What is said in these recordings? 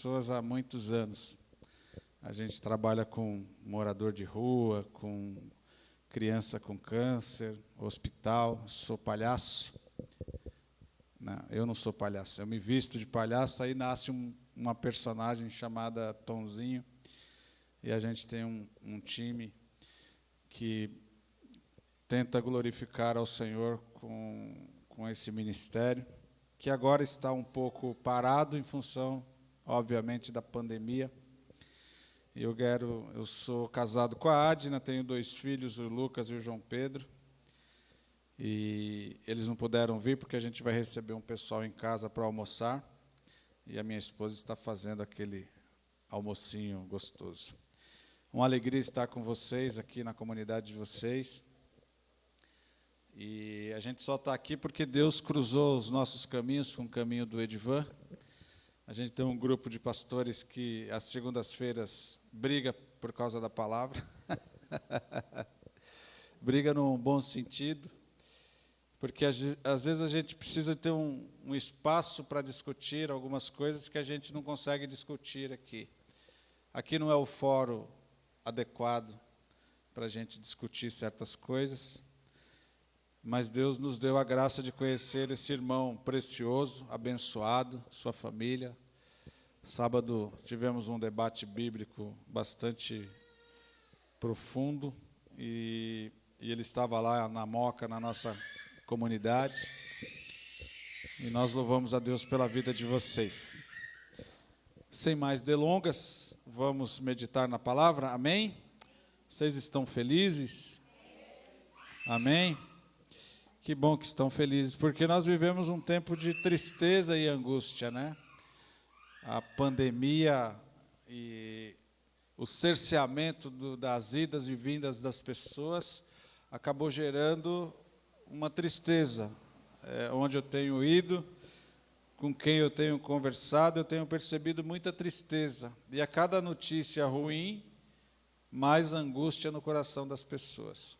pessoas há muitos anos. A gente trabalha com morador de rua, com criança com câncer, hospital. Sou palhaço. Não, eu não sou palhaço. Eu me visto de palhaço, aí nasce uma personagem chamada Tonzinho. E a gente tem um time que tenta glorificar ao Senhor com esse ministério, que agora está um pouco parado em função, obviamente, da pandemia. Eu sou casado com a Adna, tenho 2 filhos, o Lucas e o João Pedro. E eles não puderam vir porque a gente vai receber um pessoal em casa para almoçar. E a minha esposa está fazendo aquele almocinho gostoso. Uma alegria estar com vocês aqui na comunidade de vocês. E a gente só está aqui porque Deus cruzou os nossos caminhos com o caminho do Edivan. A gente tem um grupo de pastores que, às segundas-feiras, briga por causa da palavra. Briga num bom sentido, porque às vezes a gente precisa ter um espaço para discutir algumas coisas que a gente não consegue discutir aqui. Aqui não é o fórum adequado para a gente discutir certas coisas, mas Deus nos deu a graça de conhecer esse irmão precioso, abençoado, sua família. Sábado tivemos um debate bíblico bastante profundo e ele estava lá na Moca, na nossa comunidade, e nós louvamos a Deus pela vida de vocês. Sem mais delongas, vamos meditar na palavra, amém? Vocês estão felizes? Amém? Que bom que estão felizes, porque nós vivemos um tempo de tristeza e angústia, né? A pandemia e o cerceamento das idas e vindas das pessoas acabou gerando uma tristeza. Onde eu tenho ido, com quem eu tenho conversado, eu tenho percebido muita tristeza. E a cada notícia ruim, mais angústia no coração das pessoas.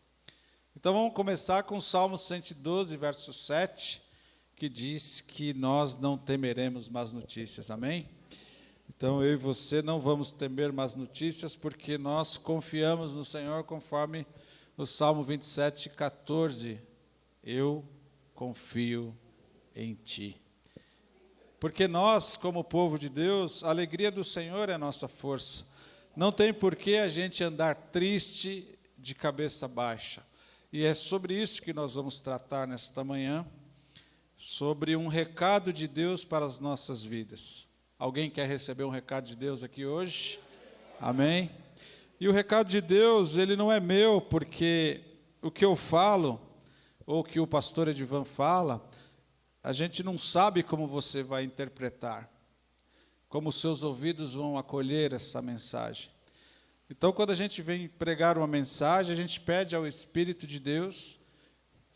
Então vamos começar com o Salmo 112, verso 7, que diz que nós não temeremos más notícias, amém? Então eu e você não vamos temer más notícias, porque nós confiamos no Senhor, conforme o Salmo 27, 14, eu confio em Ti. Porque nós, como povo de Deus, a alegria do Senhor é a nossa força. Não tem por que a gente andar triste, de cabeça baixa. E é sobre isso que nós vamos tratar nesta manhã, sobre um recado de Deus para as nossas vidas. Alguém quer receber um recado de Deus aqui hoje? Amém? E o recado de Deus, ele não é meu, porque o que eu falo, ou o que o pastor Edivan fala, a gente não sabe como você vai interpretar, como os seus ouvidos vão acolher essa mensagem. Então, quando a gente vem pregar uma mensagem, a gente pede ao Espírito de Deus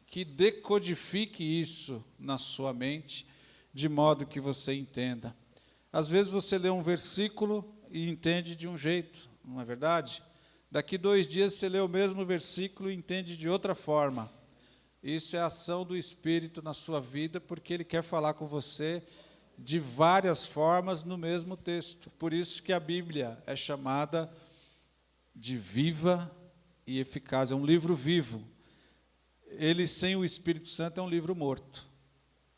que decodifique isso na sua mente, de modo que você entenda. Às vezes você lê um versículo e entende de um jeito, não é verdade? Daqui 2 dias você lê o mesmo versículo e entende de outra forma. Isso é a ação do Espírito na sua vida, porque Ele quer falar com você de várias formas no mesmo texto. Por isso que a Bíblia é chamada de viva e eficaz, é um livro vivo. Ele, sem o Espírito Santo, é um livro morto,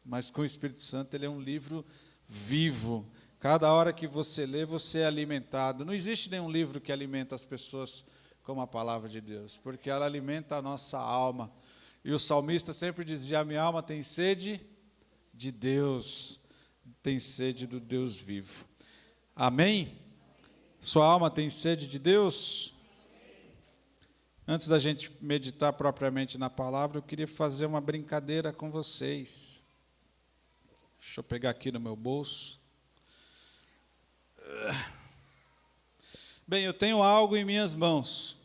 mas com o Espírito Santo ele é um livro vivo. Cada hora que você lê, você é alimentado. Não existe nenhum livro que alimenta as pessoas como a palavra de Deus, porque ela alimenta a nossa alma. E o salmista sempre dizia, a minha alma tem sede de Deus, tem sede do Deus vivo. Amém? Sua alma tem sede de Deus? Antes da gente meditar propriamente na palavra, eu queria fazer uma brincadeira com vocês. Deixa eu pegar aqui no meu bolso. Bem, eu tenho algo em minhas mãos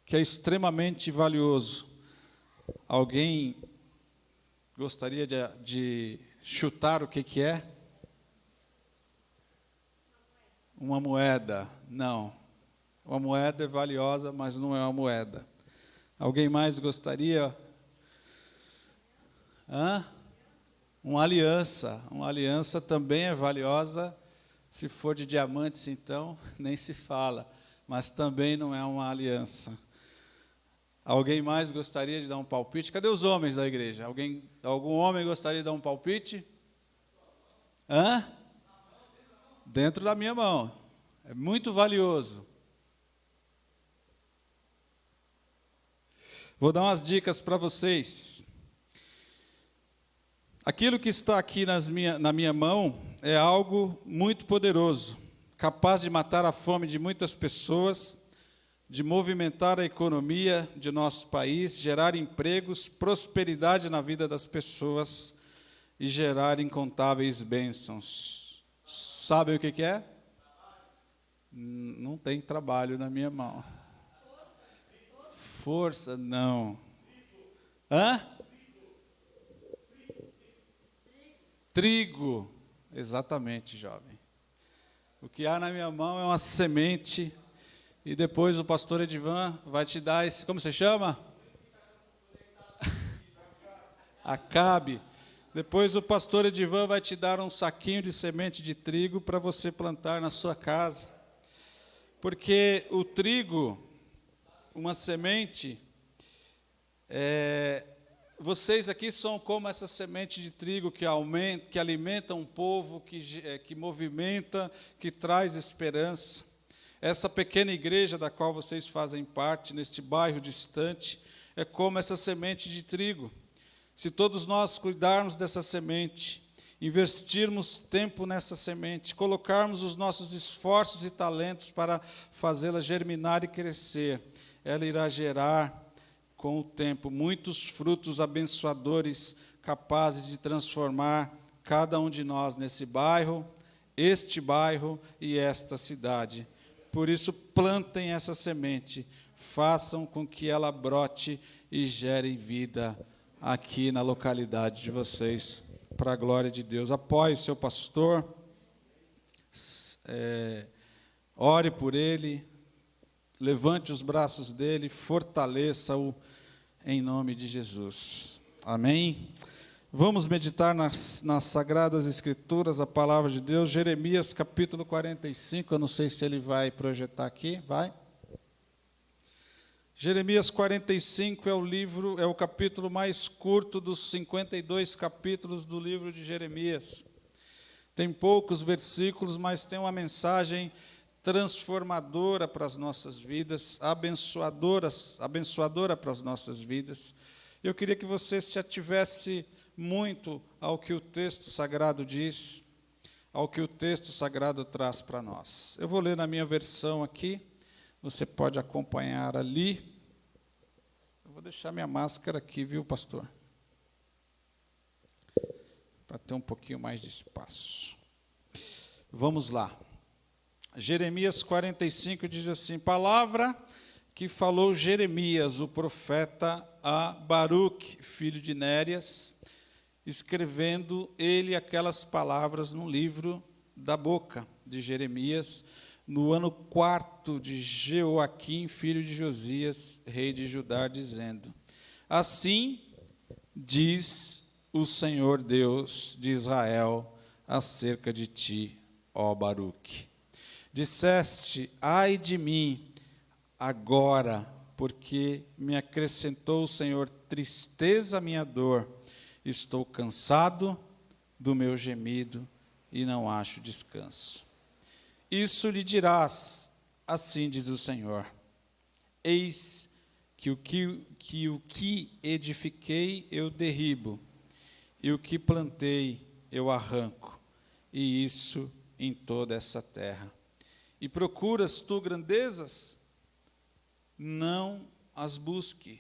que é extremamente valioso. Alguém gostaria de chutar o que é? Uma moeda? Não. Uma moeda é valiosa, mas não é uma moeda. Alguém mais gostaria? Uma aliança. Uma aliança também é valiosa, Se for de diamantes, então, nem se fala, mas também não é uma aliança. Alguém mais gostaria de dar um palpite? Cadê os homens da igreja? Algum homem gostaria de dar um palpite? Hã? Dentro da minha mão. É muito valioso. Vou dar umas dicas para vocês. Aquilo que está aqui na minha mão é algo muito poderoso, capaz de matar a fome de muitas pessoas, de movimentar a economia de nosso país, gerar empregos, prosperidade na vida das pessoas e gerar incontáveis bênçãos. Sabem o que é? Não tem trabalho na minha mão. Força, não. Hã? Trigo. Exatamente, jovem. O que há na minha mão é uma semente. E depois o pastor Edivan vai te dar esse, como você chama? Acabe. Depois o pastor Edivan vai te dar um saquinho de semente de trigo para você plantar na sua casa. Porque o trigo, uma semente, vocês aqui são como essa semente de trigo que alimenta um povo, que movimenta, que traz esperança. Essa pequena igreja da qual vocês fazem parte, neste bairro distante, é como essa semente de trigo. Se todos nós cuidarmos dessa semente, investirmos tempo nessa semente, colocarmos os nossos esforços e talentos para fazê-la germinar e crescer, ela irá gerar, com o tempo, muitos frutos abençoadores, capazes de transformar cada um de nós nesse bairro, este bairro e esta cidade. Por isso, plantem essa semente, façam com que ela brote e gere vida aqui na localidade de vocês, para a glória de Deus. Apoie seu pastor, ore por ele, levante os braços dele, fortaleça-o em nome de Jesus. Amém? Vamos meditar nas Sagradas Escrituras, a palavra de Deus, Jeremias capítulo 45, eu não sei se ele vai projetar aqui, vai? Jeremias 45 é o capítulo mais curto dos 52 capítulos do livro de Jeremias. Tem poucos versículos, mas tem uma mensagem transformadora para as nossas vidas, abençoadora para as nossas vidas. Eu queria que você se ativesse muito ao que o texto sagrado diz, ao que o texto sagrado traz para nós. Eu vou ler na minha versão aqui, você pode acompanhar ali. Eu vou deixar minha máscara aqui, viu, pastor? Para ter um pouquinho mais de espaço. Vamos lá. Jeremias 45 diz assim: palavra que falou Jeremias, o profeta, a Baruque, filho de Nérias, escrevendo ele aquelas palavras no livro da boca de Jeremias, no ano 4 de Jeoaquim, filho de Josias, rei de Judá, dizendo: assim diz o Senhor Deus de Israel acerca de ti, ó Baruque. Disseste: ai de mim agora, porque me acrescentou o Senhor tristeza à minha dor. Estou cansado do meu gemido e não acho descanso. Isso lhe dirás, assim diz o Senhor: eis que o que edifiquei eu derribo, e o que plantei eu arranco, e isso em toda essa terra. E procuras tu grandezas? Não as busques,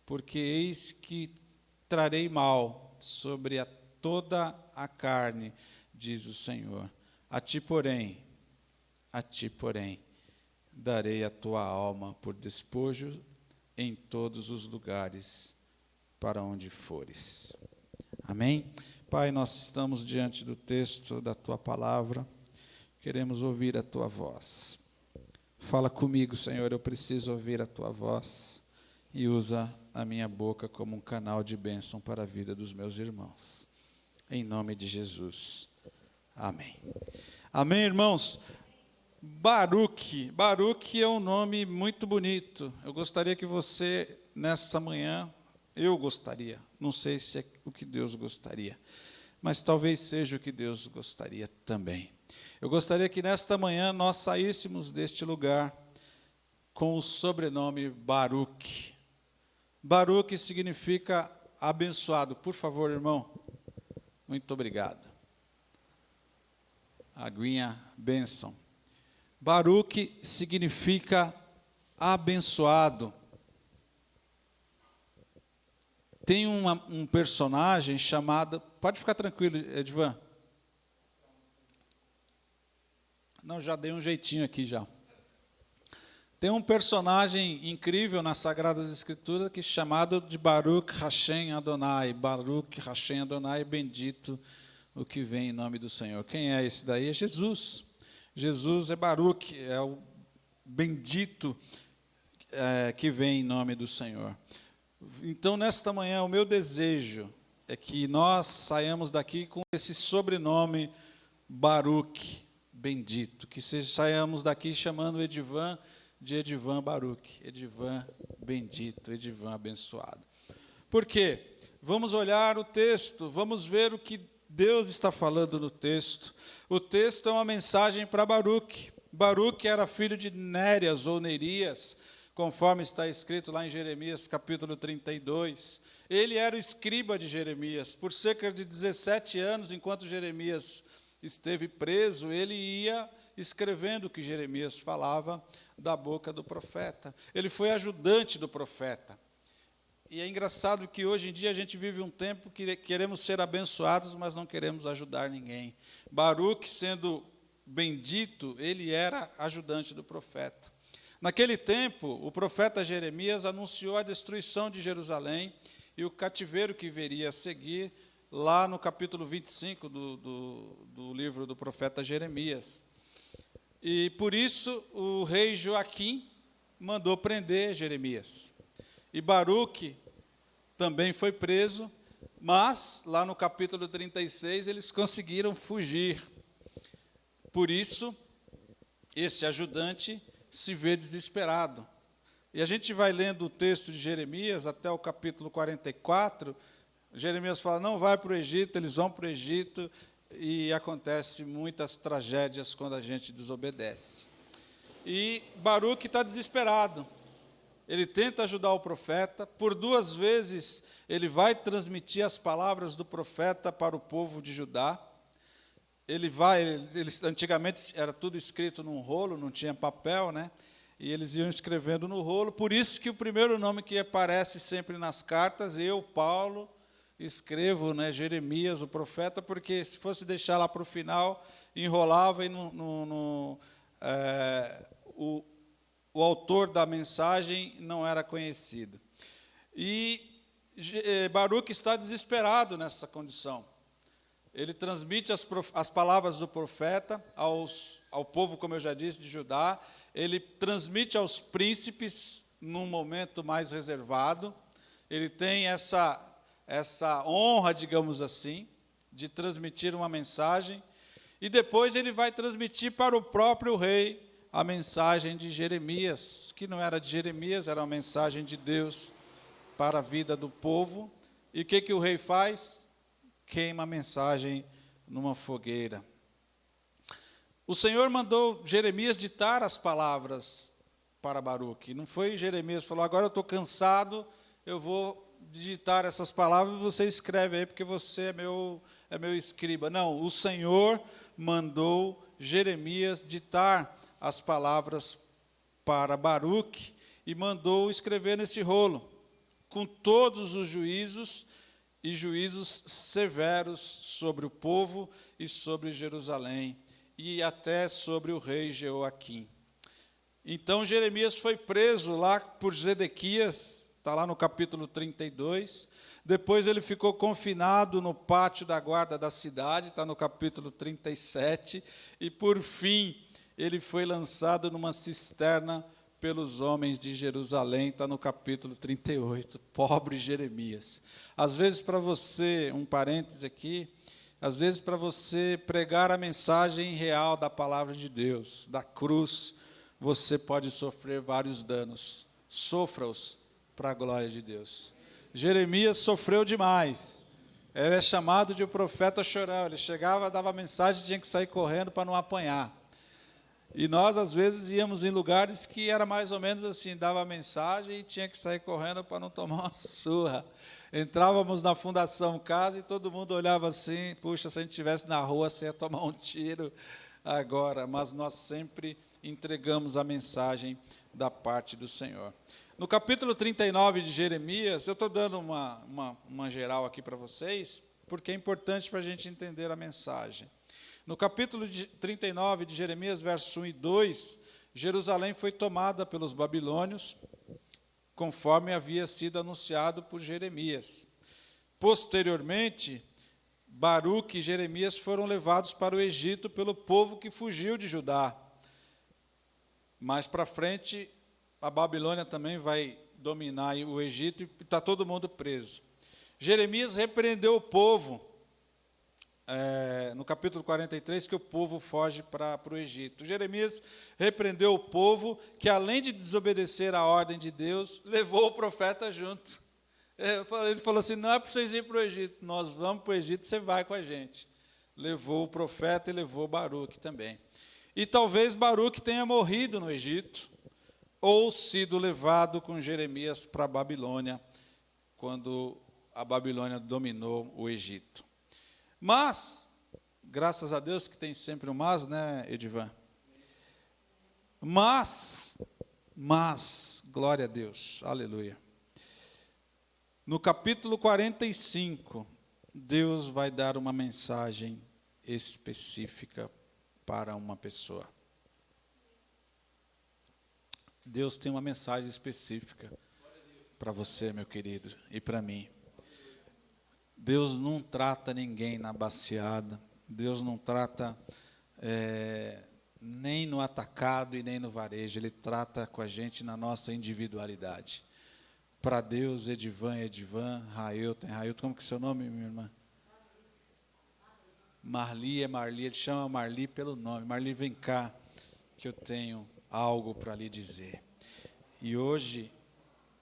porque eis que trarei mal sobre toda a carne, diz o Senhor. A ti, porém, darei a tua alma por despojo em todos os lugares para onde fores. Amém? Pai, nós estamos diante do texto da tua palavra, queremos ouvir a tua voz. Fala comigo, Senhor, eu preciso ouvir a tua voz, e usa a minha boca como um canal de bênção para a vida dos meus irmãos. Em nome de Jesus. Amém. Amém, irmãos? Baruque é um nome muito bonito. Eu gostaria que você, nesta manhã, eu gostaria, não sei se é o que Deus gostaria, mas talvez seja o que Deus gostaria também. Eu gostaria que nesta manhã nós saíssemos deste lugar com o sobrenome Baruque. Baruque significa abençoado. Por favor, irmão. Muito obrigado. Aguinha, bênção. Baruque significa abençoado. Tem um personagem chamado... Pode ficar tranquilo, Edvan. Não, já dei um jeitinho aqui já. Tem um personagem incrível nas Sagradas Escrituras que é chamado de Baruch Hashem Adonai. Baruch Hashem Adonai, bendito o que vem em nome do Senhor. Quem é esse daí? É Jesus. Jesus é Baruch, é o bendito que vem em nome do Senhor. Então, nesta manhã, o meu desejo é que nós saiamos daqui com esse sobrenome Baruch, bendito. Que saiamos daqui chamando Edvan de Edvan Baruch, Edvan bendito, Edvan abençoado. Por quê? Vamos olhar o texto, vamos ver o que Deus está falando no texto. O texto é uma mensagem para Baruque. Baruque era filho de Nérias ou Nerias, conforme está escrito lá em Jeremias capítulo 32. Ele era o escriba de Jeremias. Por cerca de 17 anos, enquanto Jeremias esteve preso, ele ia escrevendo o que Jeremias falava da boca do profeta. Ele foi ajudante do profeta. E é engraçado que hoje em dia a gente vive um tempo que queremos ser abençoados, mas não queremos ajudar ninguém. Baruque, sendo bendito, ele era ajudante do profeta. Naquele tempo, o profeta Jeremias anunciou a destruição de Jerusalém e o cativeiro que viria a seguir, lá no capítulo 25 do livro do profeta Jeremias. E por isso o rei Joaquim mandou prender Jeremias. E Baruque também foi preso, mas lá no capítulo 36 eles conseguiram fugir. Por isso, esse ajudante se vê desesperado. E a gente vai lendo o texto de Jeremias até o capítulo 44, Jeremias fala, não vai para o Egito, eles vão para o Egito, e acontece muitas tragédias quando a gente desobedece. E Baruque está desesperado. Ele tenta ajudar o profeta, por 2 vezes ele vai transmitir as palavras do profeta para o povo de Judá. Antigamente era tudo escrito num rolo, não tinha papel, né? E eles iam escrevendo no rolo, por isso que o primeiro nome que aparece sempre nas cartas, eu, Paulo, escrevo, né, Jeremias, o profeta, porque se fosse deixar lá para o final, enrolava e o autor da mensagem não era conhecido. E Baruque está desesperado nessa condição. Ele transmite as palavras do profeta ao povo, como eu já disse, de Judá. Ele transmite aos príncipes num momento mais reservado. Ele tem essa honra, digamos assim, de transmitir uma mensagem. E depois ele vai transmitir para o próprio rei a mensagem de Jeremias, que não era de Jeremias, era uma mensagem de Deus para a vida do povo. E o que o rei faz? Queima a mensagem numa fogueira. O Senhor mandou Jeremias ditar as palavras para Baruque. Não foi Jeremias que falou, agora eu estou cansado, eu vou digitar essas palavras e você escreve aí, porque você é meu escriba. Não, o Senhor mandou Jeremias ditar as palavras para Baruque e mandou escrever nesse rolo, com todos os juízos e juízos severos sobre o povo e sobre Jerusalém, e até sobre o rei Jeoaquim. Então, Jeremias foi preso lá por Zedequias, está lá no capítulo 32, depois ele ficou confinado no pátio da guarda da cidade, está no capítulo 37, e por fim, ele foi lançado numa cisterna pelos homens de Jerusalém, está no capítulo 38, pobre Jeremias. Às vezes, para você, um parêntese aqui, Às vezes, para você pregar a mensagem real da palavra de Deus, da cruz, você pode sofrer vários danos. Sofra-os para a glória de Deus. Jeremias sofreu demais. Ele é chamado de o profeta chorão. Ele chegava, dava mensagem, tinha que sair correndo para não apanhar. E nós, às vezes, íamos em lugares que era mais ou menos assim, dava mensagem e tinha que sair correndo para não tomar uma surra. Entrávamos na Fundação Casa e todo mundo olhava assim, puxa, se a gente estivesse na rua, você ia tomar um tiro agora. Mas nós sempre entregamos a mensagem da parte do Senhor. No capítulo 39 de Jeremias, eu estou dando uma geral aqui para vocês, porque é importante para a gente entender a mensagem. No capítulo 39 de Jeremias, versos 1 e 2, Jerusalém foi tomada pelos babilônios, conforme havia sido anunciado por Jeremias. Posteriormente, Baruque e Jeremias foram levados para o Egito pelo povo que fugiu de Judá. Mais para frente, a Babilônia também vai dominar o Egito e está todo mundo preso. Jeremias repreendeu o povo, no capítulo 43, que o povo foge para o Egito. Jeremias repreendeu o povo que, além de desobedecer a ordem de Deus, levou o profeta junto. Ele falou assim, não é para vocês irem para o Egito, nós vamos para o Egito, você vai com a gente. Levou o profeta e levou Baruque também. E talvez Baruque tenha morrido no Egito, ou sido levado com Jeremias para a Babilônia, quando a Babilônia dominou o Egito. Mas, graças a Deus que tem sempre um mas, né, Edivan? Mas, glória a Deus, aleluia. No capítulo 45, Deus vai dar uma mensagem específica para uma pessoa. Deus tem uma mensagem específica para você, meu querido, e para mim. Deus não trata ninguém na baciada, Deus não trata nem no atacado e nem no varejo, Ele trata com a gente na nossa individualidade. Para Deus, Edivan, Railton, como que é o seu nome, minha irmã? Marli, Ele chama Marli pelo nome. Marli, vem cá, que eu tenho algo para lhe dizer. E hoje,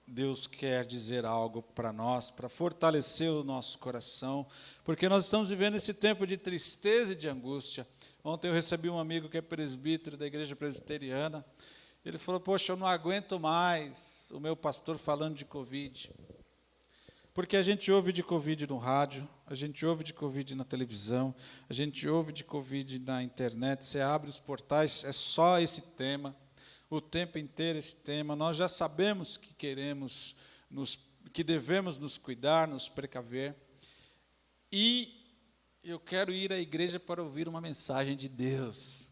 Deus quer dizer algo para nós, para fortalecer o nosso coração, porque nós estamos vivendo esse tempo de tristeza e de angústia. Ontem eu recebi um amigo que é presbítero da igreja presbiteriana. Ele falou, poxa, eu não aguento mais o meu pastor falando de Covid. Porque a gente ouve de Covid no rádio, a gente ouve de Covid na televisão, a gente ouve de Covid na internet, você abre os portais, é só esse tema. O tempo inteiro esse tema, nós já sabemos que que devemos nos cuidar, nos precaver, e eu quero ir à igreja para ouvir uma mensagem de Deus,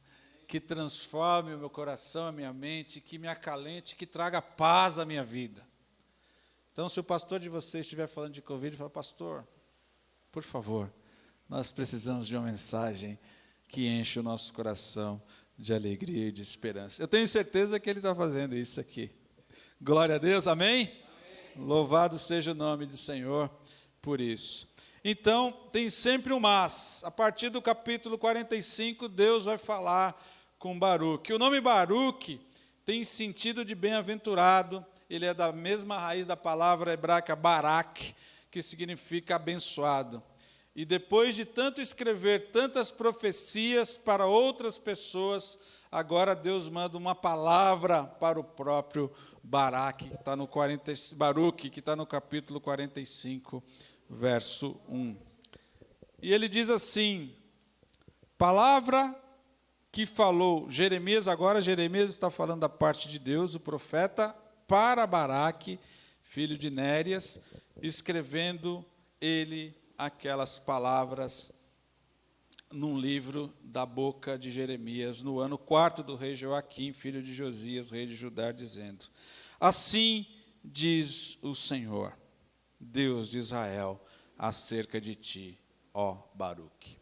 que transforme o meu coração, a minha mente, que me acalente, que traga paz à minha vida. Então, se o pastor de vocês estiver falando de Covid, fala, pastor, por favor, nós precisamos de uma mensagem que enche o nosso coração de alegria e de esperança. Eu tenho certeza que ele está fazendo isso aqui. Glória a Deus, amém? Amém? Louvado seja o nome do Senhor por isso. Então, tem sempre um mas. A partir do capítulo 45, Deus vai falar com Baruque. O nome Baruque tem sentido de bem-aventurado. Ele é da mesma raiz da palavra hebraica Barak, que significa abençoado. E depois de tanto escrever tantas profecias para outras pessoas, agora Deus manda uma palavra para o próprio Baruque, que está no capítulo 45, verso 1. E ele diz assim, palavra que falou Jeremias, agora Jeremias está falando da parte de Deus, o profeta, para Baruque, filho de Nérias, escrevendo ele aquelas palavras num livro da boca de Jeremias, no ano 4º do rei Joaquim, filho de Josias, rei de Judá, dizendo, assim diz o Senhor, Deus de Israel, acerca de ti, ó Baruque.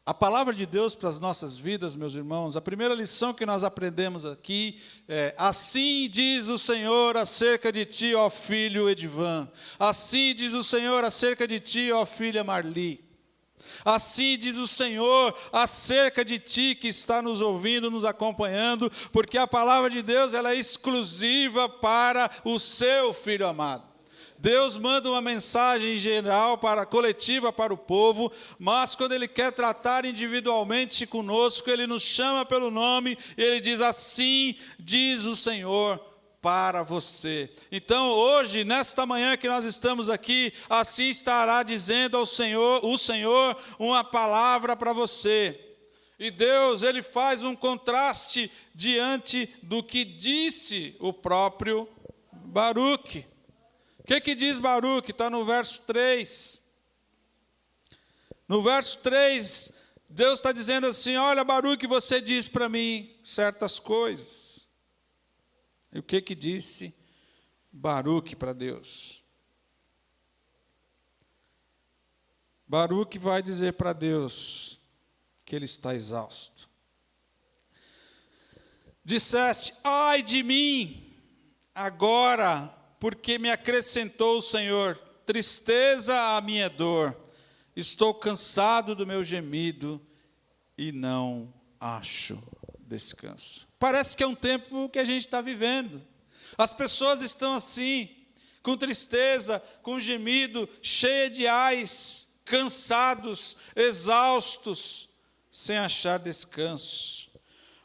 A palavra de Deus para as nossas vidas, meus irmãos, a primeira lição que nós aprendemos aqui é, assim diz o Senhor acerca de ti, ó filho Edivan. Assim diz o Senhor acerca de ti, ó filha Marli. Assim diz o Senhor acerca de ti que está nos ouvindo, nos acompanhando, porque a palavra de Deus ela é exclusiva para o seu filho amado. Deus manda uma mensagem geral, coletiva para o povo, mas quando Ele quer tratar individualmente conosco, Ele nos chama pelo nome, e Ele diz: assim diz o Senhor para você. Então hoje, nesta manhã que nós estamos aqui, assim estará dizendo ao Senhor, o Senhor, uma palavra para você. E Deus, Ele faz um contraste diante do que disse o próprio Baruque. O que diz Baruque? Está no verso 3. No verso 3, Deus está dizendo assim: olha, Baruque, você diz para mim certas coisas. E o que disse Baruque para Deus? Baruque vai dizer para Deus que ele está exausto. Disseste: ai de mim, agora, porque me acrescentou o Senhor tristeza à minha dor. Estou cansado do meu gemido e não acho descanso. Parece que é um tempo que a gente está vivendo. As pessoas estão assim, com tristeza, com gemido, cheia de ais, cansados, exaustos, sem achar descanso.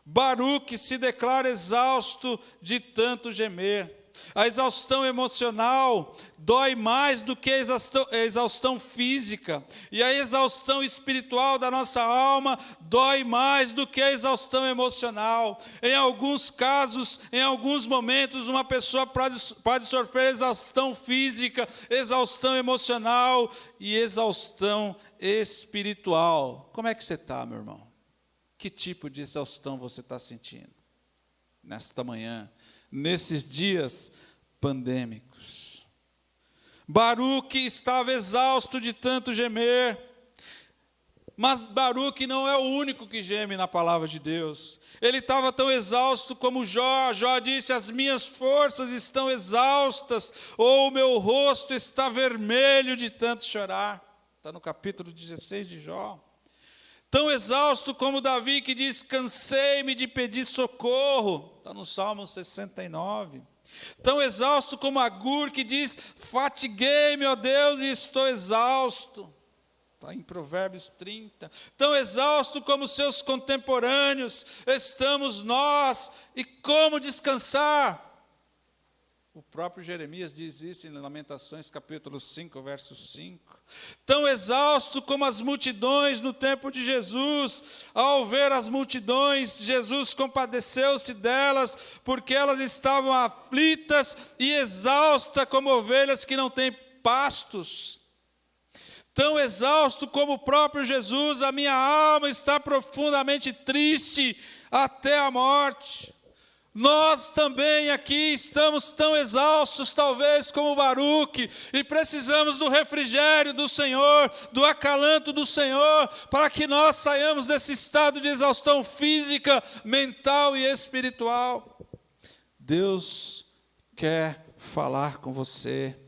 Baruque se declara exausto de tanto gemer. A exaustão emocional dói mais do que a exaustão física. E a exaustão espiritual da nossa alma dói mais do que a exaustão emocional. Em alguns casos, em alguns momentos, uma pessoa pode sofrer exaustão física, exaustão emocional e exaustão espiritual. Como é que você está, meu irmão? Que tipo de exaustão você está sentindo nesta manhã? Nesses dias pandêmicos. Baruque estava exausto de tanto gemer, mas Baruque não é o único que geme na palavra de Deus. Ele estava tão exausto como Jó. Jó disse: as minhas forças estão exaustas, ou o meu rosto está vermelho de tanto chorar. Está no capítulo 16 de Jó. Tão exausto como Davi, que diz: cansei-me de pedir socorro. Está no Salmo 69. Tão exausto como Agur, que diz: fatiguei-me, ó Deus, e estou exausto. Está em Provérbios 30. Tão exausto como seus contemporâneos estamos nós, e como descansar? O próprio Jeremias diz isso em Lamentações, capítulo 5, verso 5. Tão exausto como as multidões no tempo de Jesus. Ao ver as multidões, Jesus compadeceu-se delas, porque elas estavam aflitas e exaustas como ovelhas que não têm pastos. Tão exausto como o próprio Jesus, a minha alma está profundamente triste até a morte. Nós também aqui estamos tão exaustos, talvez, como Baruque, e precisamos do refrigério do Senhor, do acalanto do Senhor, para que nós saiamos desse estado de exaustão física, mental e espiritual. Deus quer falar com você.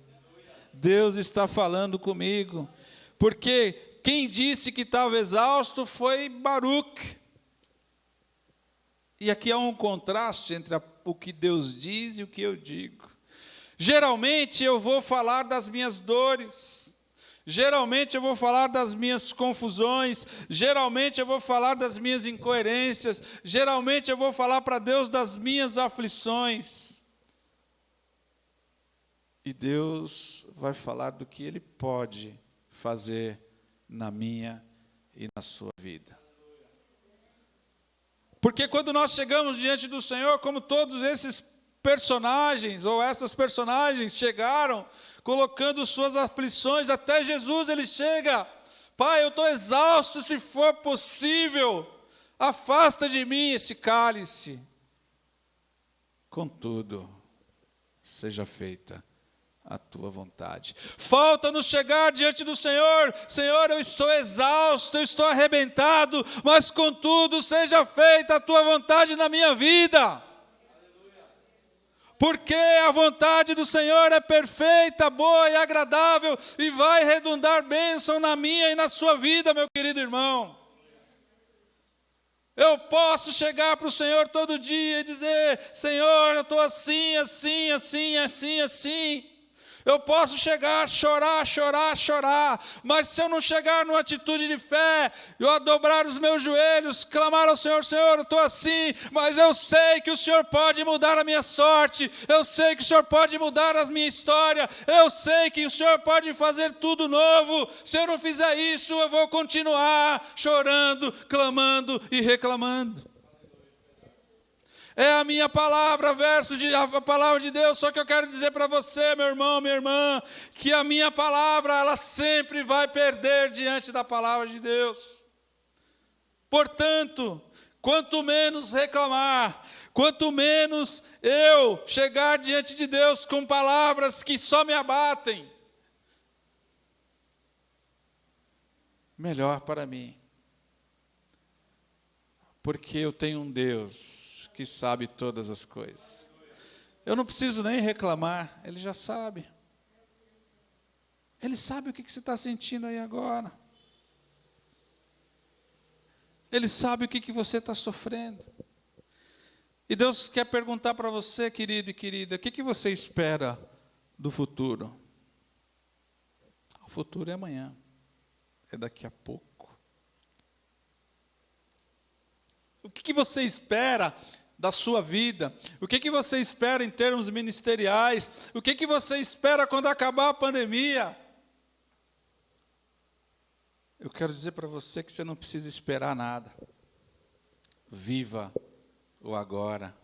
Deus está falando comigo, porque quem disse que estava exausto foi Baruque. E aqui há um contraste entre o que Deus diz e o que eu digo. Geralmente eu vou falar das minhas dores, geralmente eu vou falar das minhas confusões, geralmente eu vou falar das minhas incoerências, geralmente eu vou falar para Deus das minhas aflições. E Deus vai falar do que Ele pode fazer na minha e na sua vida. Porque quando nós chegamos diante do Senhor, como todos esses personagens, ou essas personagens chegaram, colocando suas aflições, até Jesus ele chega: Pai, eu estou exausto, se for possível, afasta de mim esse cálice. Contudo, seja feita a tua vontade. Falta-nos chegar diante do Senhor: Senhor, eu estou exausto, eu estou arrebentado, mas contudo seja feita a tua vontade na minha vida. Porque a vontade do Senhor é perfeita, boa e agradável, e vai redundar bênção na minha e na sua vida, meu querido irmão. Eu posso chegar para o Senhor todo dia e dizer: Senhor, eu estou assim, assim, assim, assim, assim. Eu posso chegar, chorar, chorar, chorar, mas se eu não chegar numa atitude de fé, eu dobrar os meus joelhos, clamar ao Senhor: Senhor, eu estou assim, mas eu sei que o Senhor pode mudar a minha sorte, eu sei que o Senhor pode mudar a minha história, eu sei que o Senhor pode fazer tudo novo. Se eu não fizer isso, eu vou continuar chorando, clamando e reclamando. É a minha palavra, a palavra de Deus, só que eu quero dizer para você, meu irmão, minha irmã, que a minha palavra, ela sempre vai perder diante da palavra de Deus. Portanto, quanto menos reclamar, quanto menos eu chegar diante de Deus com palavras que só me abatem, melhor para mim. Porque eu tenho um Deus que sabe todas as coisas. Eu não preciso nem reclamar, Ele já sabe. Ele sabe o que você está sentindo aí agora. Ele sabe o que você está sofrendo. E Deus quer perguntar para você, querido e querida, o que você espera do futuro? O futuro é amanhã, é daqui a pouco. O que você espera da sua vida? O que você espera em termos ministeriais? O que você espera quando acabar a pandemia? Eu quero dizer para você que você não precisa esperar nada. Viva o agora.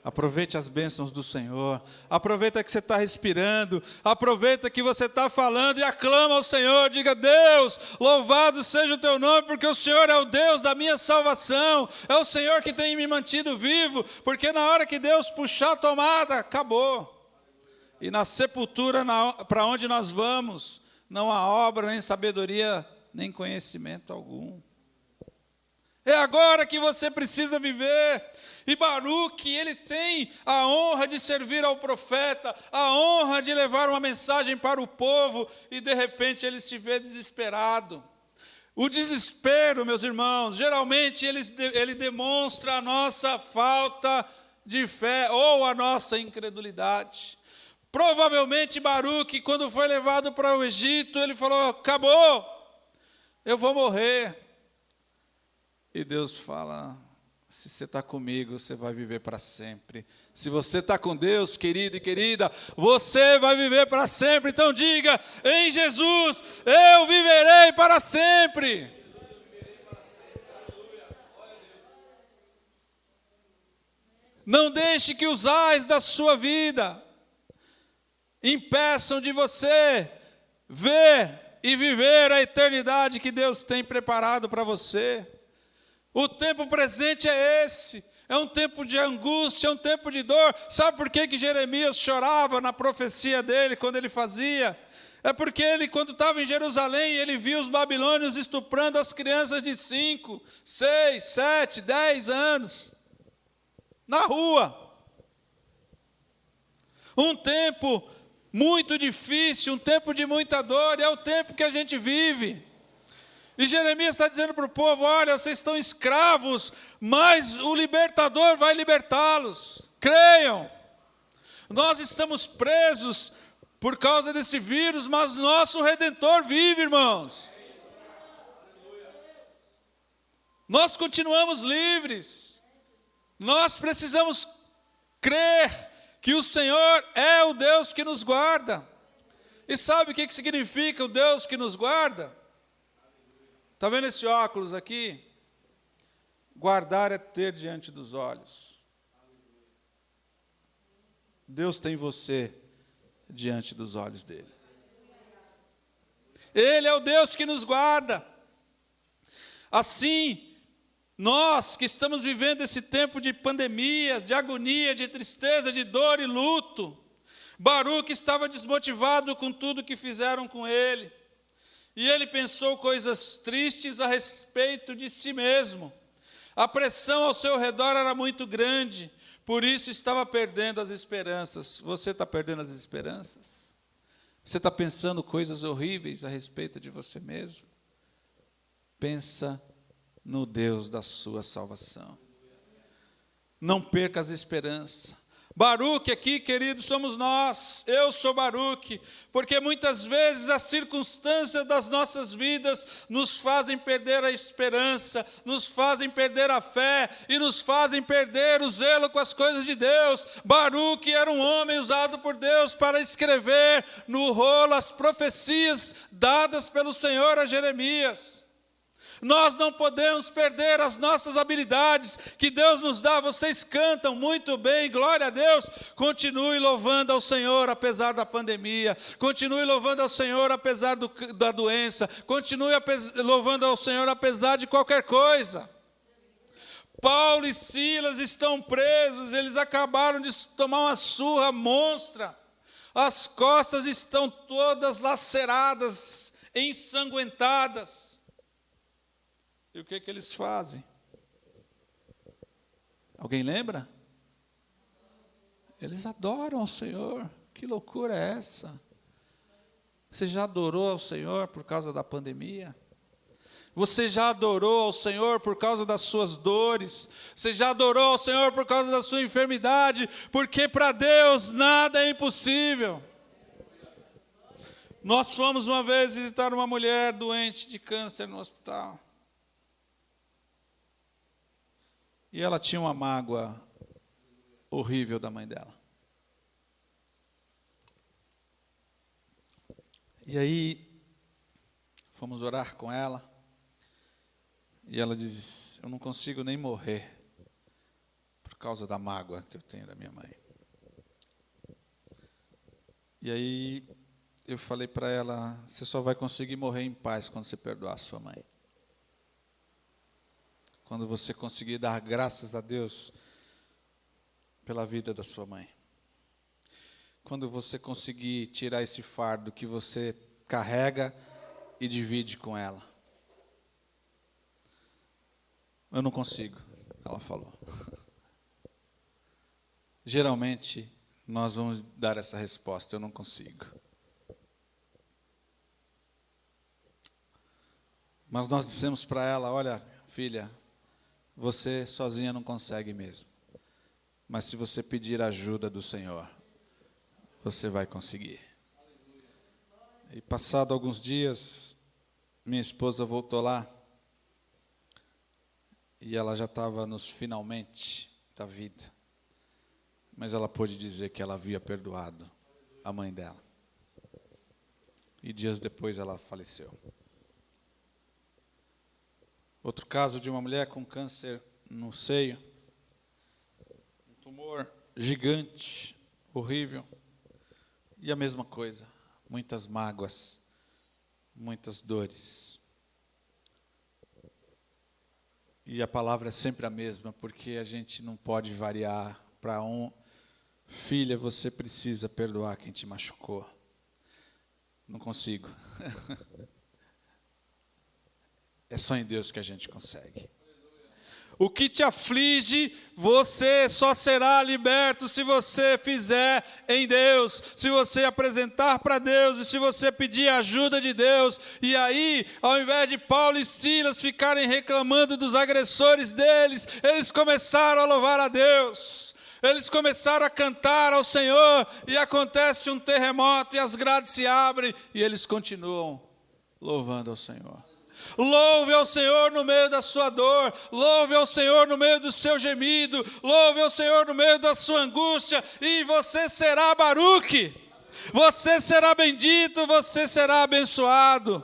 Aproveite as bênçãos do Senhor. Aproveita que você está respirando. Aproveita que você está falando e aclama ao Senhor. Diga: Deus, louvado seja o teu nome, porque o Senhor é o Deus da minha salvação. É o Senhor que tem me mantido vivo. Porque na hora que Deus puxar a tomada, acabou. E na sepultura para onde nós vamos, não há obra, nem sabedoria, nem conhecimento algum. É agora que você precisa viver. E Baruque, ele tem a honra de servir ao profeta, a honra de levar uma mensagem para o povo, e de repente ele se vê desesperado. O desespero, meus irmãos, geralmente ele demonstra a nossa falta de fé ou a nossa incredulidade. Provavelmente Baruque, quando foi levado para o Egito, ele falou: acabou, eu vou morrer. E Deus fala: se você está comigo, você vai viver para sempre. Se você está com Deus, querido e querida, você vai viver para sempre. Então diga: em Jesus, eu viverei para sempre. Não deixe que os ais da sua vida impeçam de você ver e viver a eternidade que Deus tem preparado para você. O tempo presente é esse, é um tempo de angústia, é um tempo de dor. Sabe por que Jeremias chorava na profecia dele, quando ele fazia? É porque ele, quando estava em Jerusalém, ele viu os babilônios estuprando as crianças de 5, 6, 7, 10 anos, na rua. Um tempo muito difícil, um tempo de muita dor, é o tempo que a gente vive. E Jeremias está dizendo para o povo: olha, vocês estão escravos, mas o libertador vai libertá-los. Creiam. Nós estamos presos por causa desse vírus, mas nosso Redentor vive, irmãos. Nós continuamos livres. Nós precisamos crer que o Senhor é o Deus que nos guarda. E sabe o que significa o Deus que nos guarda? Está vendo esse óculos aqui? Guardar é ter diante dos olhos. Deus tem você diante dos olhos dele. Ele é o Deus que nos guarda. Assim, nós que estamos vivendo esse tempo de pandemia, de agonia, de tristeza, de dor e luto, Baruque estava desmotivado com tudo que fizeram com ele. E ele pensou coisas tristes a respeito de si mesmo. A pressão ao seu redor era muito grande, Por isso estava perdendo as esperanças. Você está perdendo as esperanças? Você está pensando coisas horríveis a respeito de você mesmo? Pensa no Deus da sua salvação. Não perca as esperanças. Baruque aqui, queridos, somos nós. Eu sou Baruque, porque muitas vezes as circunstâncias das nossas vidas nos fazem perder a esperança, nos fazem perder a fé e nos fazem perder o zelo com as coisas de Deus. Baruque era um homem usado por Deus para escrever no rolo as profecias dadas pelo Senhor a Jeremias. Nós não podemos perder as nossas habilidades que Deus nos dá. Vocês cantam muito bem, glória a Deus. Continue louvando ao Senhor apesar da pandemia. Continue louvando ao Senhor apesar da doença. Continue louvando ao Senhor apesar de qualquer coisa. Paulo e Silas estão presos. Eles acabaram de tomar uma surra monstra. As costas estão todas laceradas, ensanguentadas. E o que eles fazem? Alguém lembra? Eles adoram ao Senhor. Que loucura é essa? Você já adorou ao Senhor por causa da pandemia? Você já adorou ao Senhor por causa das suas dores? Você já adorou ao Senhor por causa da sua enfermidade? Porque para Deus nada é impossível. Nós fomos uma vez visitar uma mulher doente de câncer no hospital. E ela tinha uma mágoa horrível da mãe dela. E aí, fomos orar com ela. E ela disse, eu não consigo nem morrer por causa da mágoa que eu tenho da minha mãe. E aí, eu falei para ela, você só vai conseguir morrer em paz quando você perdoar a sua mãe. Quando você conseguir dar graças a Deus pela vida da sua mãe. Quando você conseguir tirar esse fardo que você carrega e divide com ela. Eu não consigo, ela falou. Geralmente, nós vamos dar essa resposta, eu não consigo. Mas nós dissemos para ela, olha, filha, você sozinha não consegue mesmo. Mas se você pedir ajuda do Senhor, você vai conseguir. E passado alguns dias, minha esposa voltou lá. E ela já estava nos finalmente da vida. Mas ela pôde dizer que ela havia perdoado a mãe dela. E dias depois ela faleceu. Outro caso de uma mulher com câncer no seio. Um tumor gigante, horrível. E a mesma coisa, muitas mágoas, muitas dores. E a palavra é sempre a mesma, porque a gente não pode variar para filha, você precisa perdoar quem te machucou. Não consigo. É só em Deus que a gente consegue. O que te aflige, você só será liberto se você fizer em Deus, se você apresentar para Deus e se você pedir a ajuda de Deus. E aí, ao invés de Paulo e Silas ficarem reclamando dos agressores deles, eles começaram a louvar a Deus. Eles começaram a cantar ao Senhor e acontece um terremoto e as grades se abrem e eles continuam louvando ao Senhor. Louve ao Senhor no meio da sua dor, louve ao Senhor no meio do seu gemido, louve ao Senhor no meio da sua angústia, e você será Baruque, você será bendito, você será abençoado.